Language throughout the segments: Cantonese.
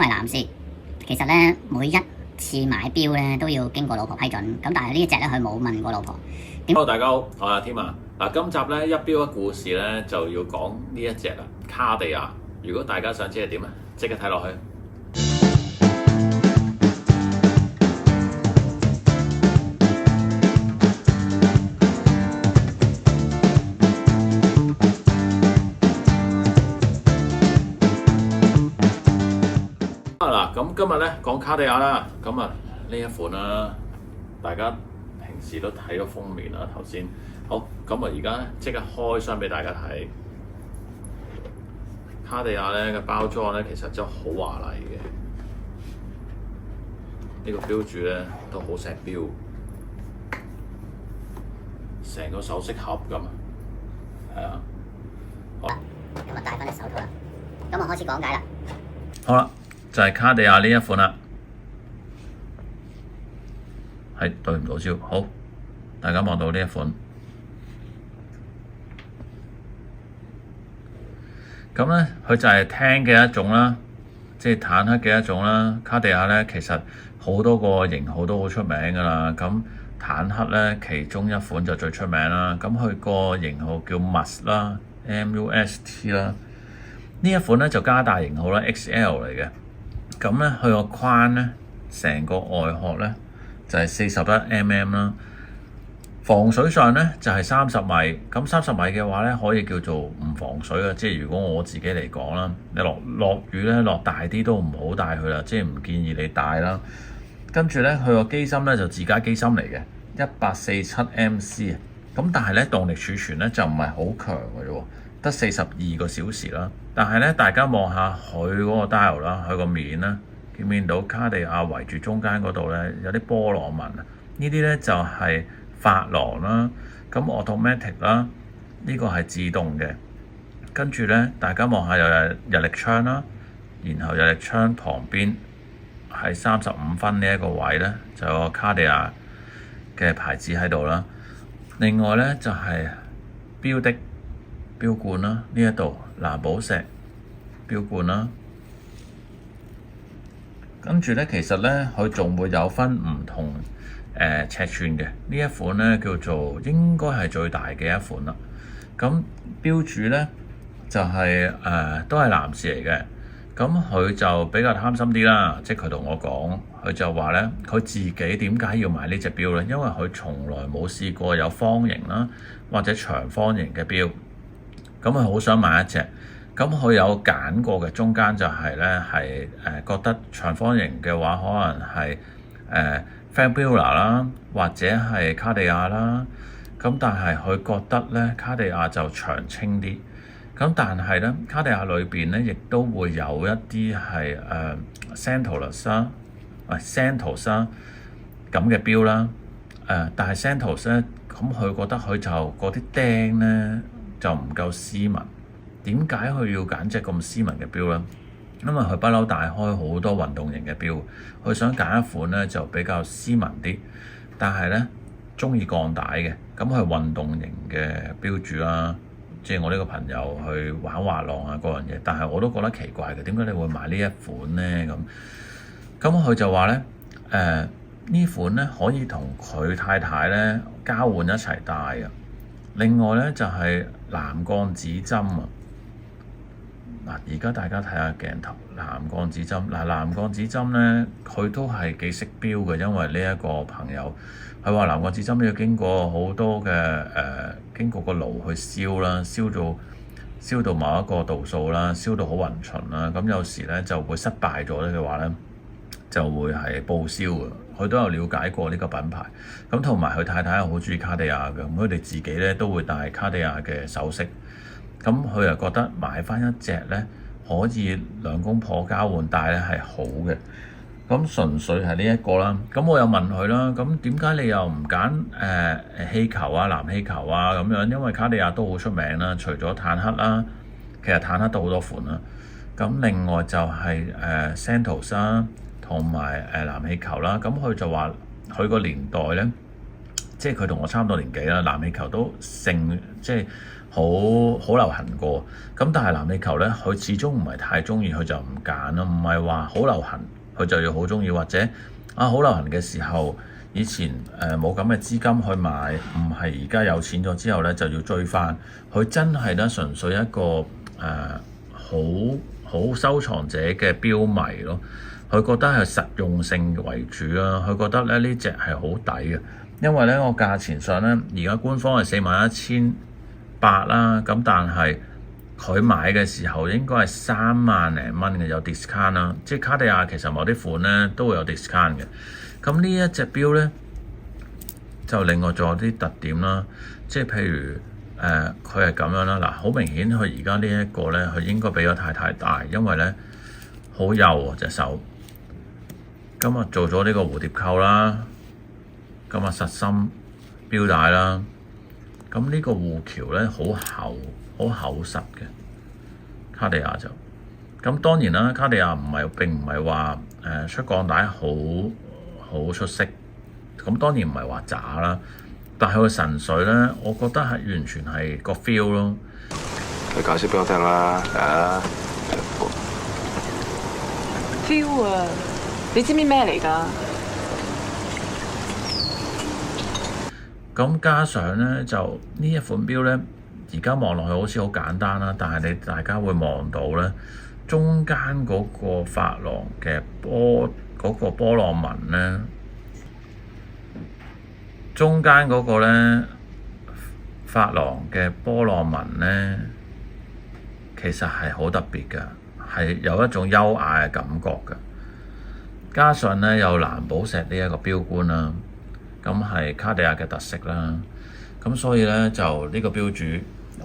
為男士其實咧每一次買錶咧都要經過老婆批准，咁但係呢一隻咧佢冇問過老婆。Hello，大家好，我係阿添啊。嗱，今集咧一錶一故事咧就要講呢一隻啦，卡地亞。如果大家想知係點咧，即刻睇落去。咁今日咧講卡地亞啦，咁啊呢一款啦，大家平時都睇咗封面啦，頭先好，咁啊而家咧即刻開箱俾大家睇。卡地亞咧嘅包裝咧其實真係好華麗嘅，呢個錶主咧都好錫錶，成個首飾盒咁，係啊，好，咁啊戴翻隻手套啦，咁我開始講解啦。好啦。就係卡地亞呢一款啦，係對唔到焦。好，大家望到呢一款，咁咧佢就係聽嘅一種啦，即係坦克嘅一種啦。卡地亞咧其實好多個型號都好出名噶啦，咁坦克咧其中一款就最出名啦。咁佢個型號叫 MUST 啦 ，MUST 啦，呢一款咧就加大型號啦 ，XL 嚟嘅。咁咧，佢個框咧，成個外殼咧就係41mm啦。防水上咧就係30米。咁30米嘅話咧，可以叫做唔防水嘅。即係如果我自己嚟講啦，你落雨咧落大啲都唔好帶佢啦，即係唔建議你帶啦。跟住咧，佢個機芯咧就自家機芯嚟嘅，147MC。咁但係咧動力儲存咧就唔係好強嘅啫喎，得42個小時啦。但係咧，大家望下佢嗰個 dial 啦，佢個面啦，見唔見到卡地亞圍住中間嗰度咧有啲波浪紋啊？呢啲咧就係珐琅啦。咁 automatic 啦，呢個係自動嘅。跟住咧，大家望下又有日曆槍啦，然後日曆槍旁邊係35分呢一個位咧，就有個卡地亞嘅牌子喺度啦。另外咧就係錶的錶冠啦，呢一度藍寶石錶冠啦，跟住咧其實咧佢仲會有分唔同尺寸嘅，呢一款咧叫做應該係最大嘅一款啦。咁錶主咧就係都係男士嚟嘅，咁佢就比較貪心啲啦，即係佢同我講，佢就話咧佢自己點解要買呢隻錶咧？因為佢從來冇試過有方形啦或者長方形嘅錶。咁佢好想買一隻，咁佢有揀過嘅，中間就係咧係覺得長方形嘅話，可能係Fabiola 啦，或者係卡地亞啦。咁但係佢覺得咧卡地亞就長青啲。咁但係咧卡地亞裏邊咧亦都會有一啲係Santos 啦，Santos 啦咁嘅錶啦。但係 Santos 咧，咁佢覺得佢就嗰啲釘咧就唔夠斯文。點解佢要揀隻咁斯文嘅錶咧？因為佢不嬲戴開好多運動型嘅錶，佢想揀一款咧就比較斯文啲，但係咧中意鋼帶嘅。咁佢運動型嘅錶主啦，即係我呢個朋友去玩滑浪啊嗰樣嘢，但係我都覺得奇怪嘅，點解你會買呢一款咧？咁佢就話咧呢款咧可以同佢太太咧交換一齊戴嘅。另外咧就係藍鋼指針啊！嗱，而家大家睇下鏡頭，藍鋼指針嗱，藍鋼指針咧佢都係幾識錶嘅，因為呢一個朋友佢話藍鋼指針要經過好多嘅經過個爐去燒啦，燒到某一個度數啦，燒到好勻循啦，咁有時咧就會失敗咗咧嘅話咧就會係報銷嘅。佢都有了解過呢個品牌，咁同埋佢太太係好中意卡地亞嘅，咁佢哋自己咧都會戴卡地亞嘅首飾，咁佢又覺得買翻一隻咧可以兩公婆交換戴咧係好嘅，咁純粹係呢一個啦。咁我又問佢啦，咁點解你又唔揀氣球啊、藍氣球啊咁樣？因為卡地亞都好出名啦，除咗坦克啦，其實坦克都好多款啦。咁另外就係Santos 啦。同埋藍氣球啦，咁佢就話佢個年代咧即係佢同我差唔多年紀啦，籃氣球都即係好流行過。咁但係籃氣球咧，佢始終唔係太中意，佢就唔揀咯。唔係話好流行，佢就要好中意，或者好流行嘅時候，以前冇咁嘅資金去買，唔係而家有錢咗之後咧就要追翻。佢真係咧純粹一個好收藏者嘅標迷咯。佢覺得係實用性為主啦，佢覺得咧呢隻係好抵嘅，因為咧我價錢上咧而家官方係41,800啦，咁但係佢買嘅時候應該係3萬零蚊嘅，有 discount 啦，即係卡地亞其實某啲款咧都會有 discount 嘅。咁呢一隻錶咧就另外仲有啲特點啦，即係譬如佢係咁樣啦，嗱好明顯佢而家呢一個咧佢應該比咗太太大，因為咧好幼喎隻手。今日做咗呢個蝴蝶扣啦，今日實心錶帶啦，咁呢個護橋咧好厚實嘅卡地亞就，咁當然啦，卡地亞並唔係話出鋼帶好出色，咁當然唔係話渣啦，但係佢神水咧，我覺得係完全係個 feel 咯。你解釋俾我聽啦，feel 啊！你知唔知咩嚟㗎？咁加上咧，就呢一款錶咧，而家望落去好似好簡單啦，但係大家會望到咧，中間嗰個珐琅嘅波浪紋咧，中間嗰個咧珐琅嘅波浪紋咧，其實係好特別㗎，係有一種優雅嘅感覺㗎。加上咧有藍寶石呢一個錶冠啦，咁係卡地亞嘅特色啦，咁所以咧就呢個錶主，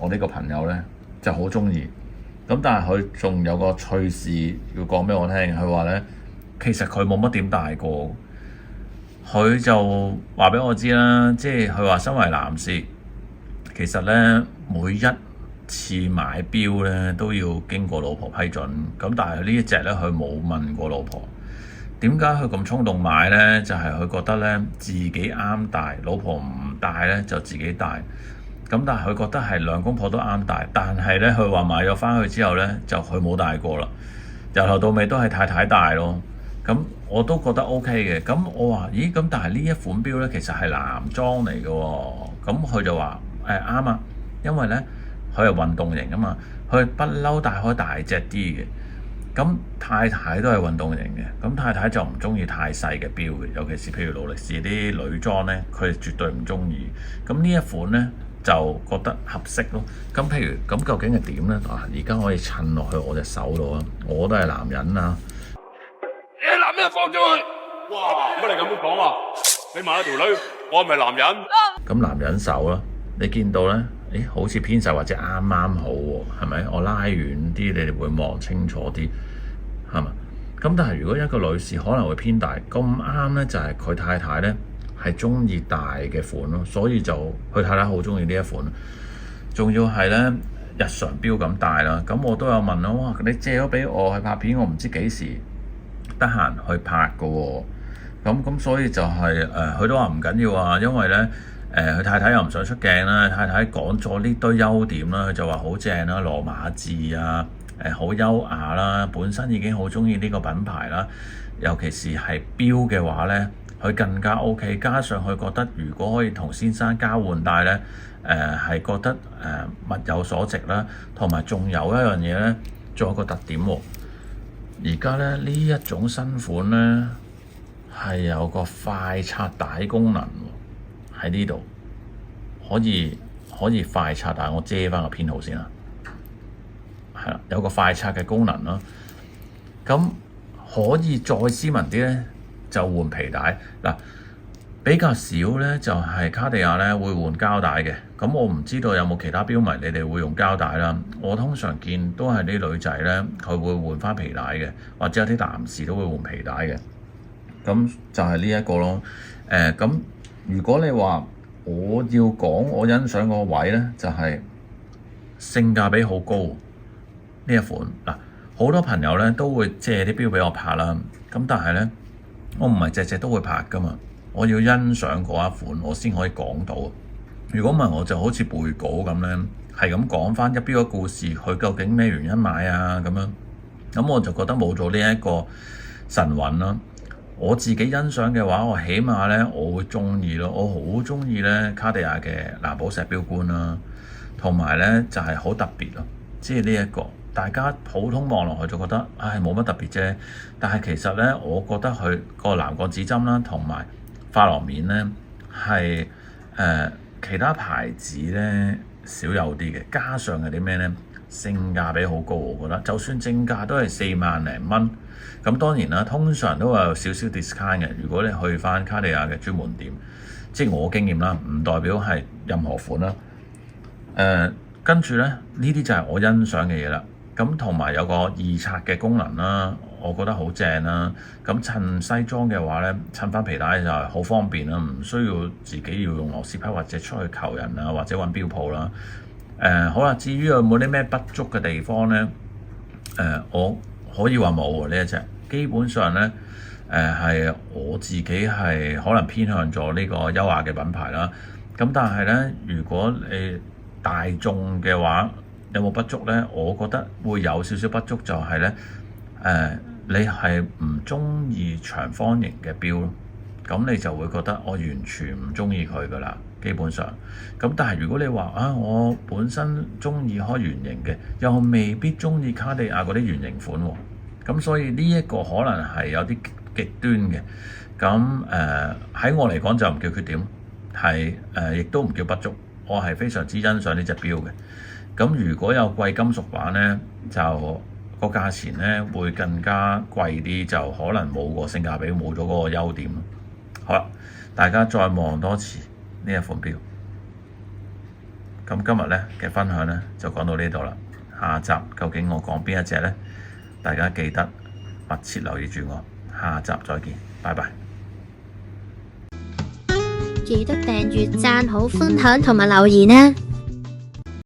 我呢個朋友咧就好中意。咁但係佢仲有個趣事要講俾我聽，佢話咧其實佢冇乜點戴過，佢就話俾我知啦，即係佢話身為男士，其實咧每一次買錶咧都要經過老婆批准，咁但係呢一隻咧佢冇問過老婆。點解佢咁衝動買呢？就係佢覺得咧自己啱戴，老婆唔戴咧就自己戴。咁但係佢覺得係兩公婆都啱戴，但係咧佢話買咗翻去之後咧就佢冇戴過啦，由頭到尾都係太太戴咯。咁我都覺得 OK 嘅。咁我話咦，咁但係呢一款錶咧其實係男裝嚟嘅喎。咁佢就話啱啊，因為咧佢係運動型啊嘛，佢不嬲戴開大隻啲嘅。咁太太都係運動型嘅，咁太太就唔中意太細嘅錶嘅，尤其是譬如勞力士啲女裝咧，佢絕對唔中意。咁呢一款咧就覺得合適咯。咁譬如咁究竟係點咧？而家可以襯落去我隻手度啊！我都係男人啊！你男人放咗佢！哇！乜你咁樣講啊？你買咗條女，我係咪男人？咁男人手啦，你見到咧？好似偏細或者啱啱好喎，係咪？我拉遠啲，你哋會望清楚啲，係嘛？咁但係如果一個女士可能會偏大，咁啱咧就係佢太太咧係中意大嘅款咯，所以就佢太太好中意呢一款。仲要係咧日常錶咁戴啦。咁我都有問啦，哇！你借咗俾我去拍片，我唔知幾時得閒去拍㗎喎。咁所以就係佢都話唔緊要啊，因為咧。佢太太又唔想出鏡啦，太太講咗呢堆優點啦，佢就話好正啦，羅馬字啊，好優雅啦，本身已經好中意呢個品牌啦，尤其是係錶嘅話咧，佢更加 OK， 加上佢覺得如果可以同先生交換戴咧，係覺得物有所值啦，同埋仲有一樣嘢咧，仲有個特點喎，而家咧呢一種新款咧係有個快拆帶功能喎。喺呢度可以快拆，但係我遮翻個編號先啦。係啦，有個快拆嘅功能啦。咁可以再斯文啲咧，就換皮帶嗱。比較少咧，就係卡地亞咧會換膠帶嘅。咁我唔知道有冇其他錶迷你哋會用膠帶啦。我通常見都係啲女仔咧，佢會換翻皮帶嘅，或者有啲男士都會換皮帶嘅。咁就係呢一個咯。咁。如果你話我要講我欣賞個位咧，就係性價比好高呢一款嗱，好多朋友咧都會借啲錶俾我拍啦。咁但係咧，我唔係隻隻都會拍噶嘛，我要欣賞嗰一款，我先可以講到。如果唔係，我就好似背稿咁呢，係咁講翻一標嘅故事，佢究竟咩原因買啊咁樣，咁我就覺得冇咗呢一個神韻啦。我自己欣賞嘅話，我起碼呢，我會中意咯，我好中意呢卡地亞嘅藍寶石標冠啦，同埋呢就係好特別咯，即係呢一個大家普通望落去就覺得唉冇乜特別啫，但係其實呢，我覺得佢個藍鋼指針啦，同埋珐琅面呢，係其他牌子呢少有啲嘅，加上係啲咩呢？性價比好高，我覺得就算正價都係4萬零蚊。咁當然啦，通常都會有少少 discount 嘅。如果你去翻卡地亞嘅專門店，即係我經驗啦，唔代表係任何款啦。跟住呢，呢啲就係我欣賞嘅嘢啦。咁同埋有個易拆嘅功能啦，我覺得好正啦。咁襯西裝嘅話呢，襯翻皮帶就係好方便啦，唔需要自己要用螺絲批或者出去求人啊，或者揾標鋪啦。好啦，至於有冇啲咩不足嘅地方呢？我可以話冇喎呢一隻，基本上呢，係我自己係可能偏向咗呢個優雅嘅品牌啦。咁但係呢，如果你大眾嘅話，有冇不足呢？我覺得會有少少不足，就係呢，你係唔中意長方形嘅錶咯，咁你就會覺得我完全唔中意佢噶啦。基本上，咁但係如果你話啊，我本身中意開圓形嘅，又未必中意卡地亞嗰啲圓形款喎，咁所以呢一個可能係有啲極端嘅。咁喺我嚟講就唔叫缺點，係亦都唔叫不足，我係非常之欣賞呢隻錶嘅。咁如果有貴金屬版呢，就個價錢呢會更加貴啲，就可能冇個性價比，冇咗嗰個優點。好啦，大家再望多次呢一款錶。咁今日呢嘅分享呢就講到呢度啦。下集究竟我講邊一隻呢？大家記得密切留意住我。下集再見，拜拜。記得訂閱、讚好、分享同埋留言啊！